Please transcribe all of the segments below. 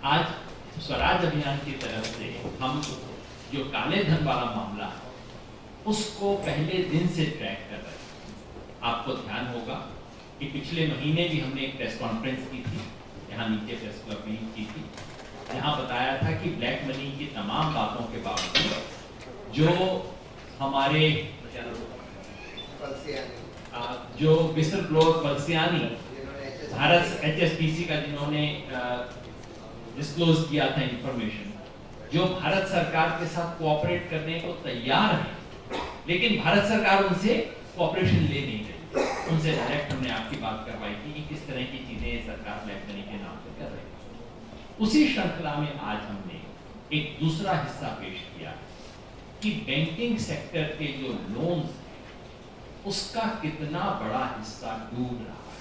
आज स्वराज अभियान की तरफ से हम जो काले धन वाला मामला है उसको पहले दिन से ट्रैक कर रहे हैं। आपको ध्यान होगा कि पिछले महीने भी हमने एक प्रेस कॉन्फ्रेंस की थी, यहाँ नीचे प्रेस क्लब में की थी, जहाँ बताया था कि ब्लैक मनी की तमाम बातों के बावजूद जो हमारे जो विसल ब्लोअर पल्सियानी भारत HSBC का जिन्होंने डिस्क्लोज किया था इंफॉर्मेशन, जो भारत सरकार के साथ कोऑपरेट करने को तैयार है, लेकिन भारत सरकार उनसे कोऑपरेशन ले नहीं रही। उनसे डायरेक्ट हमने आपकी बात करवाई थी कि किस तरह की चीजें सरकार ब्लैक मनी के नाम पर कर रही है। उसी श्रृंखला में आज हमने एक दूसरा हिस्सा पेश किया कि बैंकिंग सेक्टर के जो लोन्स हैं उसका कितना बड़ा हिस्सा डूब रहा है।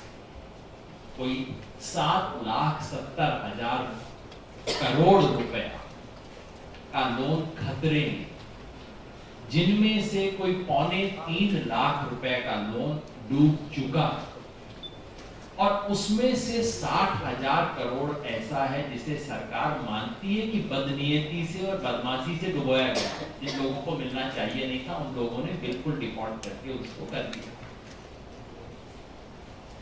कोई 7,70,000 करोड़ रुपया का लोन खतरे में, जिनमें से कोई 2.25 लाख रुपए का लोन डूब चुका और उसमें से 60,000 करोड़ ऐसा है जिसे सरकार मानती है कि बदनीयती से और बदमाशी से डुबोया गया। जिन लोगों को मिलना चाहिए नहीं था उन लोगों ने बिल्कुल डिफॉल्ट करके उसको कर दिया।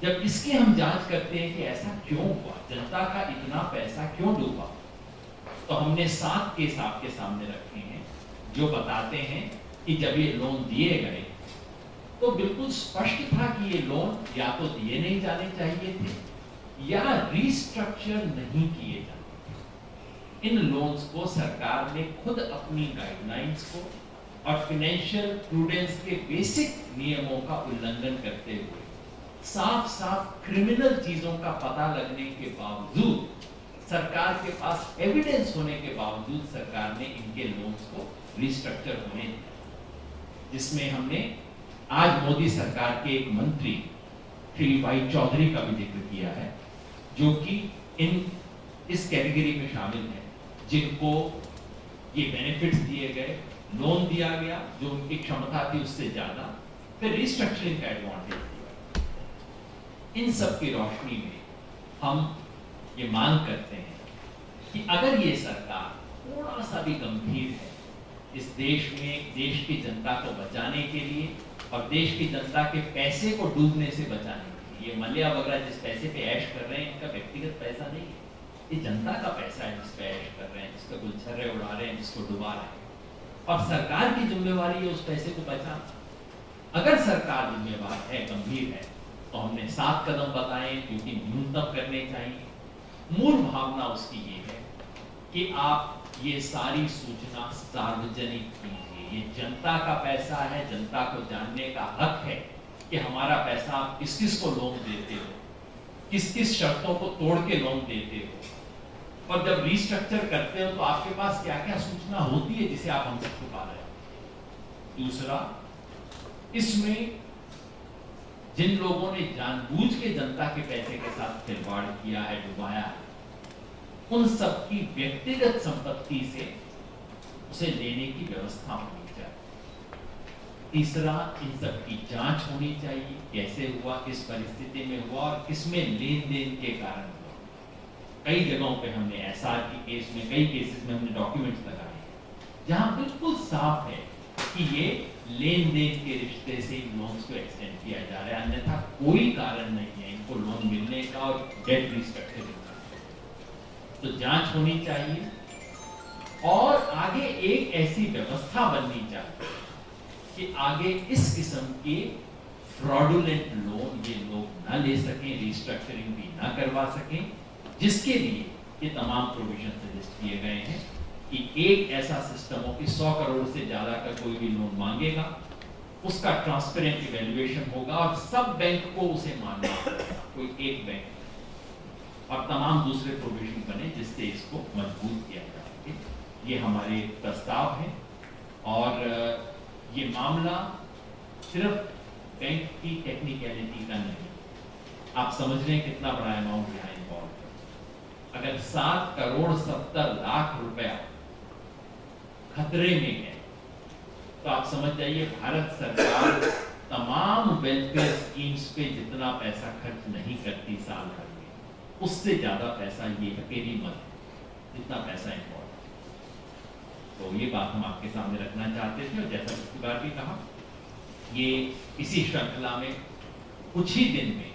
जब इसकी हम जांच करते हैं कि ऐसा क्यों हुआ, जनता का इतना पैसा क्यों डूबा, तो हमने 7 केस आपके सामने रखे हैं जो बताते हैं कि जब ये लोन दिए गए तो बिल्कुल स्पष्ट था कि ये लोन या तो दिए नहीं जाने चाहिए थे या रिस्ट्रक्चर नहीं किए जाते थे। इन लोन्स को सरकार ने खुद अपनी गाइडलाइंस को और फाइनेंशियल प्रूडेंस के बेसिक नियमों का उल्लंघन करते हुए साफ साफ क्रिमिनल चीजों का पता लगने के बावजूद, सरकार के पास एविडेंस होने के बावजूद सरकार ने इनके लोन्स को रिस्ट्रक्चर होने दिया। जिसमें हमने आज मोदी सरकार के एक मंत्री श्री वाई चौधरी का भी जिक्र किया है, जो कि इस कैटेगरी में शामिल है, जिनको ये बेनिफिट्स दिए गए, लोन दिया गया जो उनकी क्षमता थी उससे ज्यादा, फिर रिस्ट्रक्चरिंग का एडवांटेज दिया। इन सब की रोशनी में हम ये मांग करते हैं कि अगर ये सरकार थोड़ा सा भी गंभीर है इस देश में देश की जनता को बचाने के लिए और देश की जनता के पैसे को डूबने से बचाने के लिए, ये मल्ल्या वगैरह जिस पैसे पे ऐश कर रहे हैं इनका व्यक्तिगत पैसा नहीं है, ये जनता का पैसा है जिस पे ऐश कर रहे हैं, जिसका गुलछर्रे उड़ा रहे हैं, जिसको डुबा रहे हैं, और सरकार की जिम्मेवारी है उस पैसे को बचाना। अगर सरकार जिम्मेवार है, गंभीर है, तो हमने 7 कदम बताए जो कि न्यूनतम करने चाहिए। मूल भावना उसकी ये है कि आप ये सारी सूचना सार्वजनिक कीजिए। ये जनता का पैसा है, जनता को जानने का हक है कि हमारा पैसा आप किस किस को लोन देते हो, किस किस शर्तों को तोड़ के लोन देते हो, और जब रिस्ट्रक्चर करते हो तो आपके पास क्या क्या सूचना होती है जिसे आप हमसे छुपा रहे हो। दूसरा, इसमें जिन लोगों ने जानबूझ के जनता के पैसे के साथ खिलवाड़ किया है, डुबाया है, उन सबकी व्यक्तिगत संपत्ति से उसे लेने की व्यवस्था होनी चाहिए। तीसरा, इन सब की जांच होनी चाहिए, कैसे हुआ, किस परिस्थिति में हुआ और किसमें लेन देन के कारण हुआ। कई जगहों पे हमने एसआर के केस में, कई केसेस में हमने डॉक्यूमेंट्स लगाए जहां बिल्कुल साफ है कि ये लेन देन के रिश्ते से इन लोन्स को एक्सटेंड किया जा रहा है, अन्यथा कोई कारण नहीं है इनको लोन मिलने का और डेट रिस्ट्रक्चरिंग का। तो जांच होनी चाहिए और आगे एक ऐसी व्यवस्था बननी चाहिए कि आगे इस किस्म के फ्रॉडुलेंट लोन ये लोग ना ले सकें, रिस्ट्रक्चरिंग भी ना करवा सकें, जिसके लिए ये तमाम प्रोविजन सजेस्ट किए गए हैं कि एक ऐसा सिस्टम हो कि 100 करोड़ से ज्यादा का कोई भी लोन मांगेगा, उसका ट्रांसपेरेंट इवैल्यूएशन होगा और सब बैंक को उसे मानना होगा, कोई एक बैंक, और तमाम दूसरे प्रोविजन बने जिससे इसको मजबूत किया जा सके। ये हमारे प्रस्ताव हैं और ये मामला सिर्फ बैंक की टेक्निकलिटी का नहीं, आप समझ रहे हैं कितना बड़ा अमाउंट यहाँ इन्वॉल्व है। अगर 7,70,00,000 रुपया खतरे में है तो आप समझ जाइए भारत सरकार तमाम वेलफेयर स्कीम्स पे जितना पैसा खर्च नहीं करती साल भर में, उससे ज्यादा पैसा ये अकेली मत जितना पैसा इन्वॉल्व। तो ये बात हम आपके सामने रखना चाहते थे, और जैसा पिछली बार भी कहा, ये इसी श्रृंखला में कुछ ही दिन में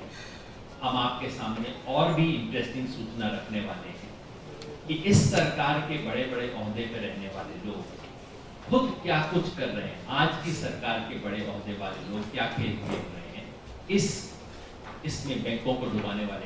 हम आपके सामने और भी इंटरेस्टिंग सूचना रखने वाले हैं कि इस सरकार के बड़े बड़े ओहदे पे रहने वाले लोग खुद क्या कुछ कर रहे हैं। आज की सरकार के बड़े ओहदे वाले लोग क्या खेल खेल रहे हैं, इसमें बैंकों को डुबाने वाले